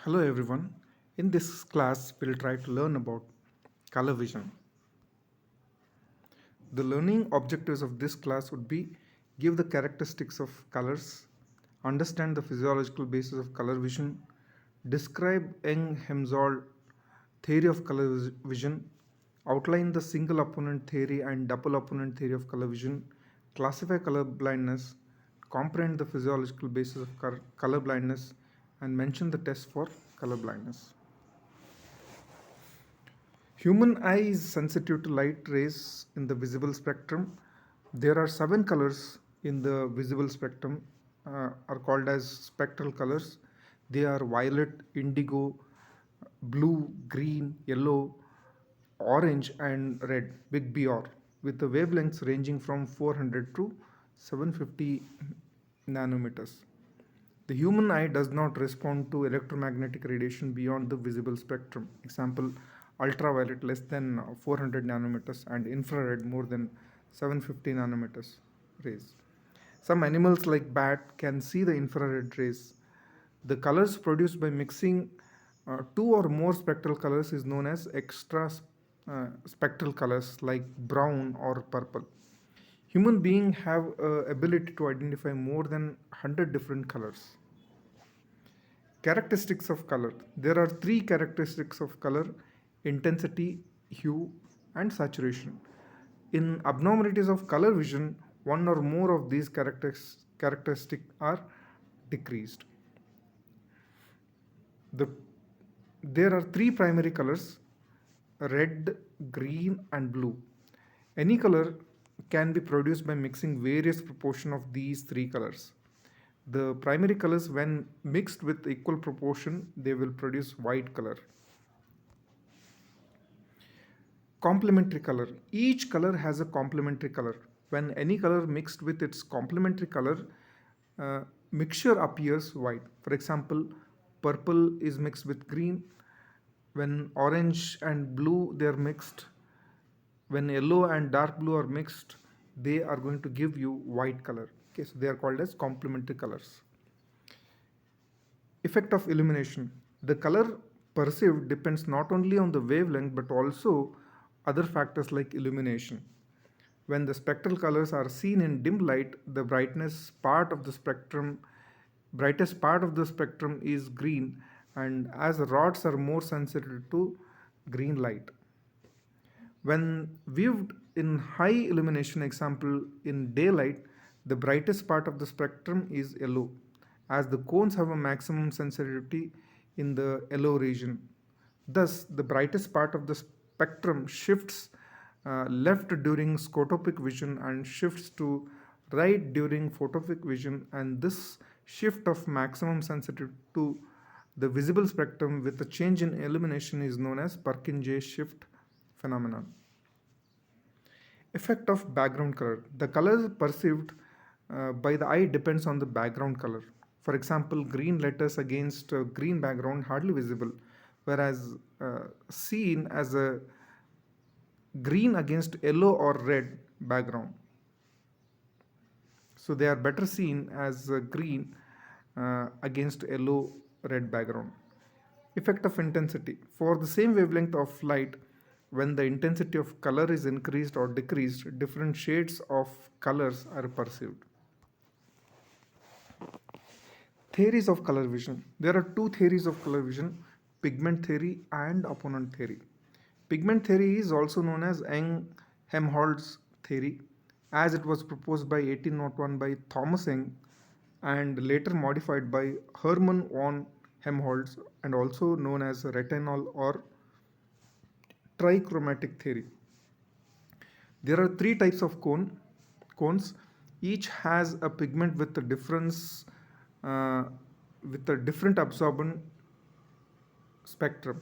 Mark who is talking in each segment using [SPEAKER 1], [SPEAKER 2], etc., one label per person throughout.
[SPEAKER 1] Hello everyone. In this class, we'll try to learn about color vision. The learning objectives of this class would be give the characteristics of colors, understand the physiological basis of color vision, describe Young-Hemsall theory of color vision, outline the single opponent theory and double opponent theory of color vision, classify color blindness, comprehend the physiological basis of color blindness, and mention the test for color blindness. Human eye is sensitive to light rays in the visible spectrum. There are seven colors in the visible spectrum, are called as spectral colors. They are violet, indigo, blue, green, yellow, orange, and red, big BR, with the wavelengths ranging from 400 to 750 nanometers. The human eye does not respond to electromagnetic radiation beyond the visible spectrum. Example, ultraviolet less than 400 nanometers and infrared more than 750 nanometers rays. Some animals like bat can see the infrared rays. The colors produced by mixing two or more spectral colors is known as extra spectral colors like brown or purple. Human beings have ability to identify more than 100 different colors. Characteristics of color. There are three characteristics of color: intensity, hue, and saturation. In abnormalities of color vision, one or more of these characteristics are decreased. The, there are three primary colors: red, green, and blue. Any color can be produced by mixing various proportion of these three colors. The primary colors, when mixed with equal proportion, they will produce white color. Complementary color. Each color has a complementary color. When any color mixed with its complementary color, mixture appears white. For example, purple is mixed with green. When orange and blue they are mixed, when yellow and dark blue are mixed, they are going to give you white color. Okay, so they are called as complementary colors. Effect of illumination. The color perceived depends not only on the wavelength but also other factors like illumination. When the spectral colors are seen in dim light, the brightest part of the spectrum is green, and as rods are more sensitive to green light. When viewed in high illumination, example in daylight, the brightest part of the spectrum is yellow, as the cones have a maximum sensitivity in the yellow region. Thus, the brightest part of the spectrum shifts left during scotopic vision and shifts to right during photopic vision, and this shift of maximum sensitivity to the visible spectrum with a change in illumination is known as Purkinje shift phenomenon. Effect of background color. The color perceived by the eye depends on the background color. For example, green letters against a green background hardly visible, whereas seen as a green against yellow or red background. So they are better seen as green against yellow red background. Effect of intensity. For the same wavelength of light, when the intensity of color is increased or decreased, different shades of colors are perceived. Theories of color vision. There are two theories of color vision: pigment theory and opponent theory. Pigment theory is also known as Young-Helmholtz theory, as it was proposed by 1801 by Thomas Young and later modified by Hermann von Helmholtz, and also known as retinol or trichromatic theory. There are three types of cones. Each has a pigment with a uh, different absorbance spectrum.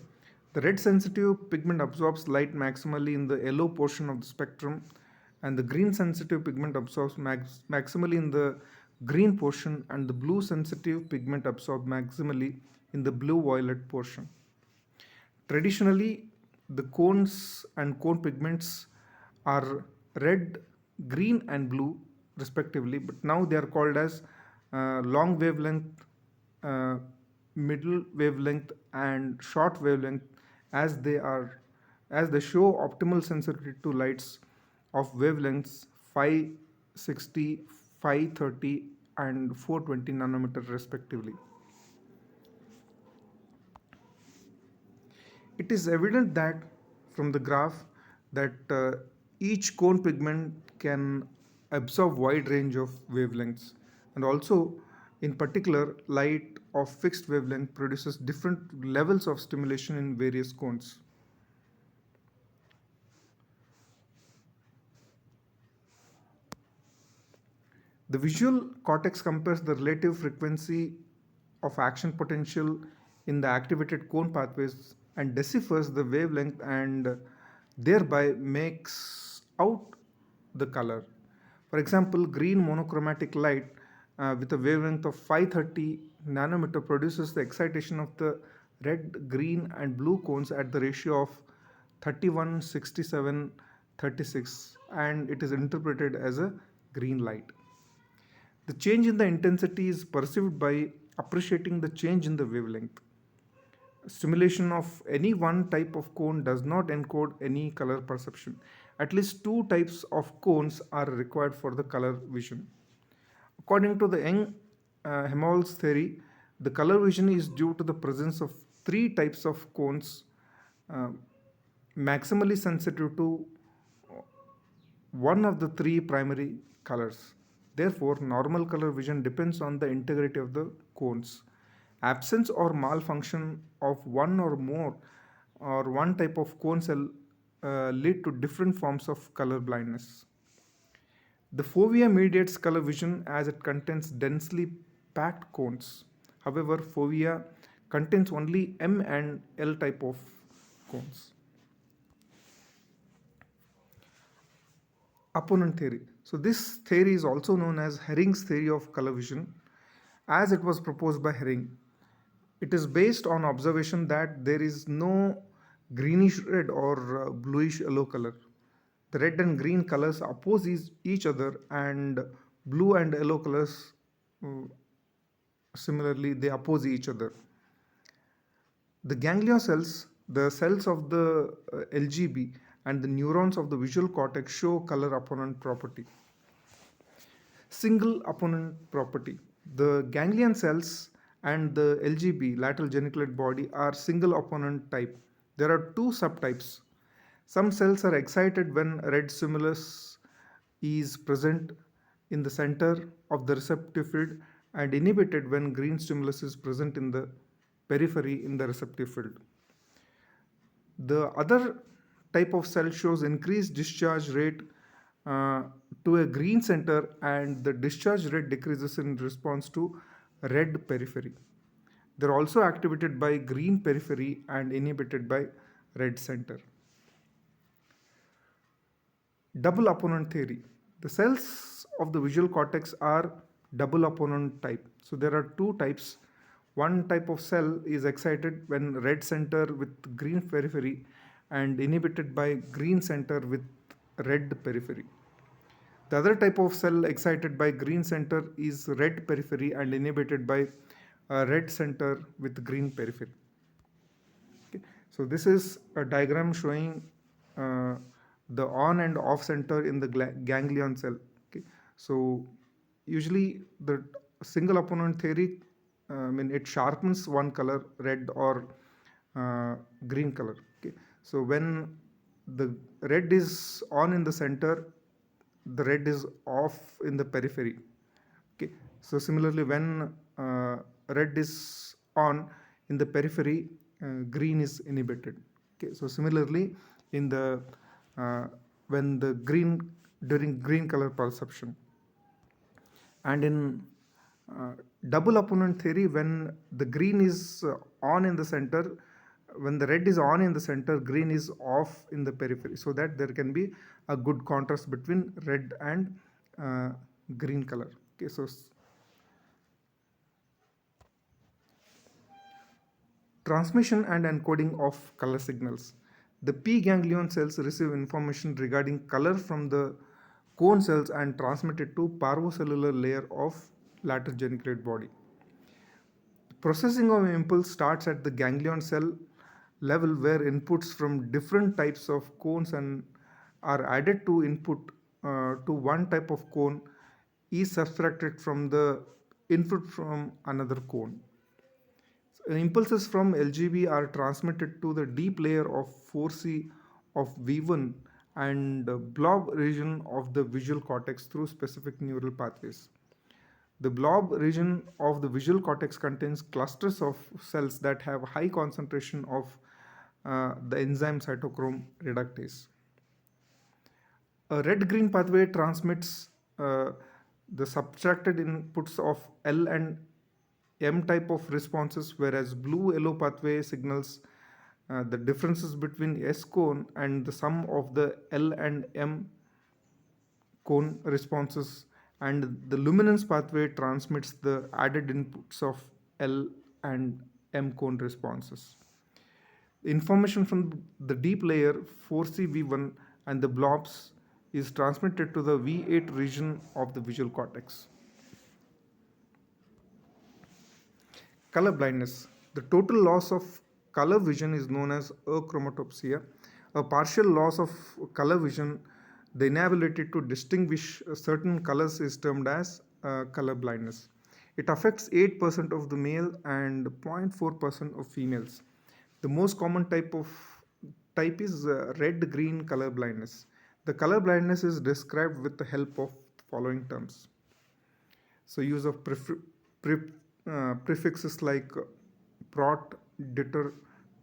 [SPEAKER 1] The red sensitive pigment absorbs light maximally in the yellow portion of the spectrum, and the green sensitive pigment absorbs maximally in the green portion, and the blue sensitive pigment absorbs maximally in the blue violet portion. Traditionally, the cones and cone pigments are red, green, and blue, respectively, but now they are called as long wavelength uh, middle wavelength and short wavelength, as they are as they show optimal sensitivity to lights of wavelengths 560, 530 and 420 nanometer respectively. It is evident that from the graph that each cone pigment can absorb wide range of wavelengths, and also in particular light of fixed wavelength produces different levels of stimulation in various cones. The visual cortex compares the relative frequency of action potential in the activated cone pathways and deciphers the wavelength and thereby makes out the color. For example, green monochromatic light with a wavelength of 530 nanometer produces the excitation of the red, green, and blue cones at the ratio of 31, 67, 36, and it is interpreted as a green light. The change in the intensity is perceived by appreciating the change in the wavelength. Stimulation of any one type of cone does not encode any color perception. At least two types of cones are required for the color vision. According to the Young Helmholtz theory, the color vision is due to the presence of three types of cones uh, maximally sensitive to one of the three primary colors. Therefore, normal color vision depends on the integrity of the cones. Absence or malfunction of one or more or one type of cone cell lead to different forms of color blindness. The fovea mediates color vision as it contains densely packed cones. However, fovea contains only M and L type of cones. Opponent theory. So this theory is also known as Hering's theory of color vision, as it was proposed by Hering. It is based on observation that there is no greenish red or bluish yellow color. The red and green colors oppose each other, and blue and yellow colors uh, similarly they oppose each other. The ganglion cells, the cells of the LGB, and the neurons of the visual cortex show color opponent property. Single opponent property. The ganglion cells and the LGB, lateral geniculate body, are single opponent type. There are two subtypes. Some cells are excited when red stimulus is present in the center of the receptive field and inhibited when green stimulus is present in the periphery in the receptive field. The other type of cell shows increased discharge rate uh, to a green center, and the discharge rate decreases in response to red periphery. They're also activated by green periphery and inhibited by red center. Double opponent theory. The cells of the visual cortex are double opponent type. So there are two types. One type of cell is excited when red center with green periphery and inhibited by green center with red periphery. The other type of cell excited by green center is red periphery and inhibited by red center with green periphery. Okay. So this is a diagram showing uh, the on and off center in the ganglion cell. Okay. So usually the single opponent theory, it sharpens one color, red or green color. Okay. So when the red is on in the center, the red is off in the periphery. Okay. So similarly, when red is on in the periphery, green is inhibited. Okay. So similarly, in the when the green during green color perception, and in uh, double opponent theory, when the green is on in the center, when the red is on in the center, green is off in the periphery, so that there can be a good contrast between red and uh, green color. Okay. So transmission and encoding of color signals. The P ganglion cells receive information regarding color from the cone cells and transmit it to parvocellular layer of lateral geniculate body. Processing of impulse starts at the ganglion cell level where inputs from different types of cones and are added to input to one type of cone is subtracted from the input from another cone. So, impulses from LGB are transmitted to the deep layer of 4C of V1 and blob region of the visual cortex through specific neural pathways. The blob region of the visual cortex contains clusters of cells that have high concentration of the enzyme cytochrome reductase. A red-green pathway transmits the subtracted inputs of L and M type of responses, whereas blue-yellow pathway signals the differences between S cone and the sum of the L and M cone responses, and the luminance pathway transmits the added inputs of L and M cone responses. Information from the deep layer 4CV1 and the blobs is transmitted to the V8 region of the visual cortex. Color blindness. The total loss of color vision is known as achromatopsia. A partial loss of color vision, the inability to distinguish certain colors, is termed as color blindness. It affects 8% of the male and 0.4% of females. The most common type is red-green color blindness. The color blindness is described with the help of the following terms. So use of prefixes like prot, ditter,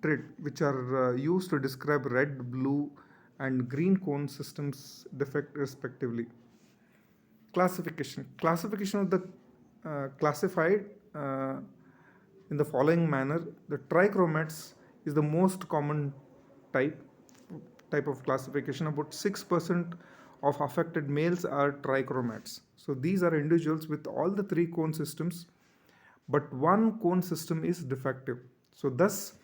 [SPEAKER 1] trit, which are used to describe red, blue, and green cone systems defect respectively. Classification. Classification of the classified in the following manner. The trichromats is the most common type type of classification. About 6% of affected males are trichromats. So these are individuals with all the three cone systems, but one cone system is defective. So thus,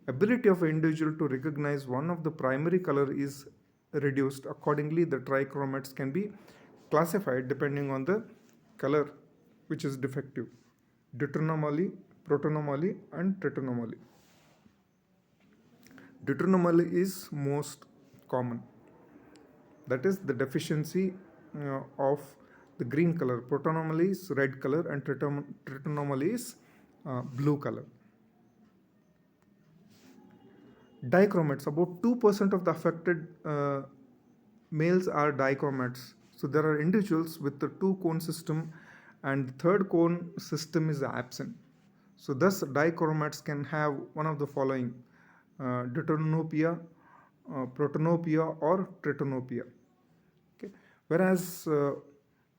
[SPEAKER 1] ability of an individual to recognize one of the primary color is reduced. Accordingly, the trichromats can be classified depending on the color which is defective: deuteranomaly, protonomaly, and tritonomaly. Deuteranomaly is most common. That is the deficiency of the green color. Protonomaly is red color and tritonomaly is blue color. Dichromats. About 2% of the affected males are dichromats. So there are individuals with the two cone system and the third cone system is absent. So thus dichromats can have one of the following: deuteranopia, protonopia, or tritonopia. Okay. Whereas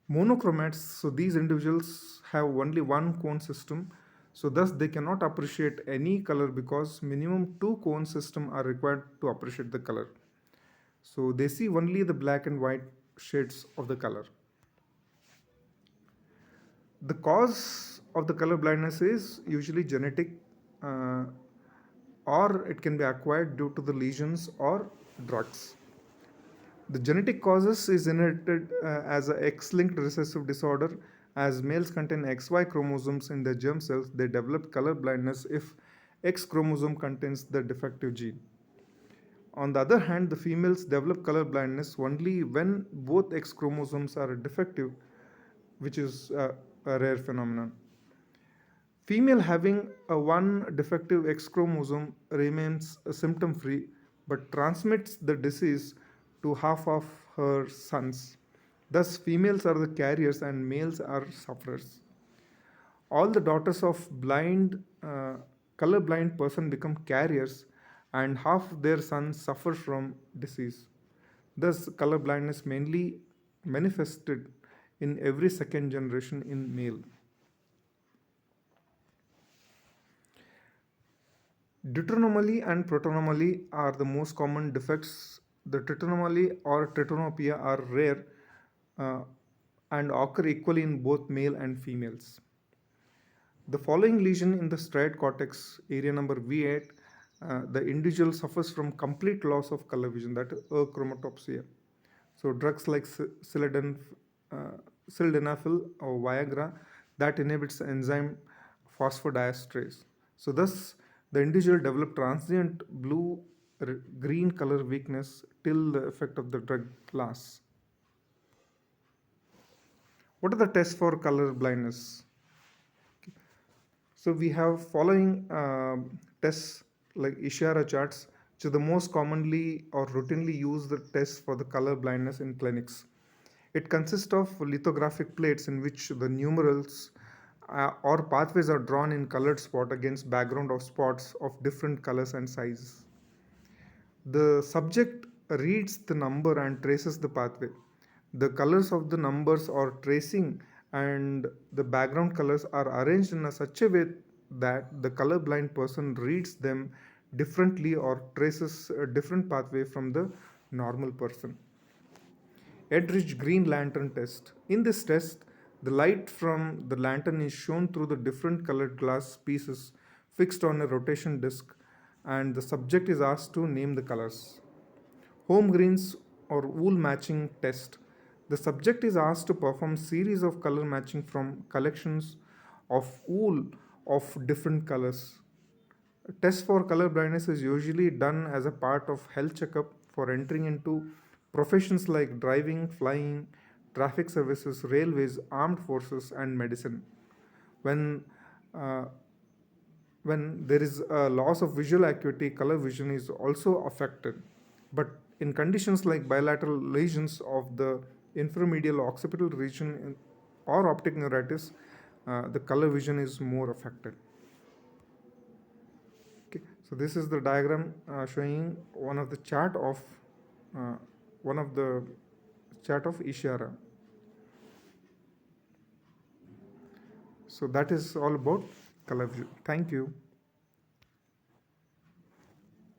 [SPEAKER 1] monochromats, so these individuals have only one cone system, so thus they cannot appreciate any color because minimum two cone system are required to appreciate the color. So they see only the black and white shades of the color. The cause of the color blindness is usually genetic, uh, or it can be acquired due to the lesions or drugs. The genetic causes is inherited as a X-linked recessive disorder. As males contain XY chromosomes in their germ cells, they develop color blindness if X chromosome contains the defective gene. On the other hand, the females develop color blindness only when both X chromosomes are defective, which is a rare phenomenon. Female having a one defective X chromosome remains symptom free but transmits the disease to half of her sons. Thus, females are the carriers and males are sufferers. All the daughters of color blind person become carriers and half their sons suffer from disease. Thus, color blindness mainly manifested in every second generation in male. Deuteranomaly and protonomaly are the most common defects. The tritonomaly or tritonopia are rare uh, and occur equally in both male and females. The following lesion in the striate cortex, area number V8, the individual suffers from complete loss of color vision, that is achromatopsia. So drugs like sildenafil or Viagra that inhibits the enzyme phosphodiesterase. So thus the individual developed transient blue green color weakness till the effect of the drug lasts. What are the tests for color blindness? So we have following tests like Ishihara charts, which are the most commonly or routinely used tests for the color blindness in clinics. It consists of lithographic plates in which the numerals or pathways are drawn in colored spot against background of spots of different colors and sizes. The subject reads the number and traces the pathway. The colors of the numbers are tracing and the background colors are arranged in such a way that the color blind person reads them differently or traces a different pathway from the normal person. Edridge Green Lantern test. In this test, the light from the lantern is shown through the different colored glass pieces fixed on a rotation disc, and the subject is asked to name the colors. Home greens or wool matching test. The subject is asked to perform series of color matching from collections of wool of different colors. A test for color blindness is usually done as a part of health checkup for entering into professions like driving, flying, traffic services, railways, armed forces, and medicine. When uh, when there is a loss of visual acuity, color vision is also affected. But in conditions like bilateral lesions of the inframedial occipital region or optic neuritis, the color vision is more affected. Okay, so this is the diagram showing uh, one of the chart of Ishihara. So that is all about color vision. Thank you.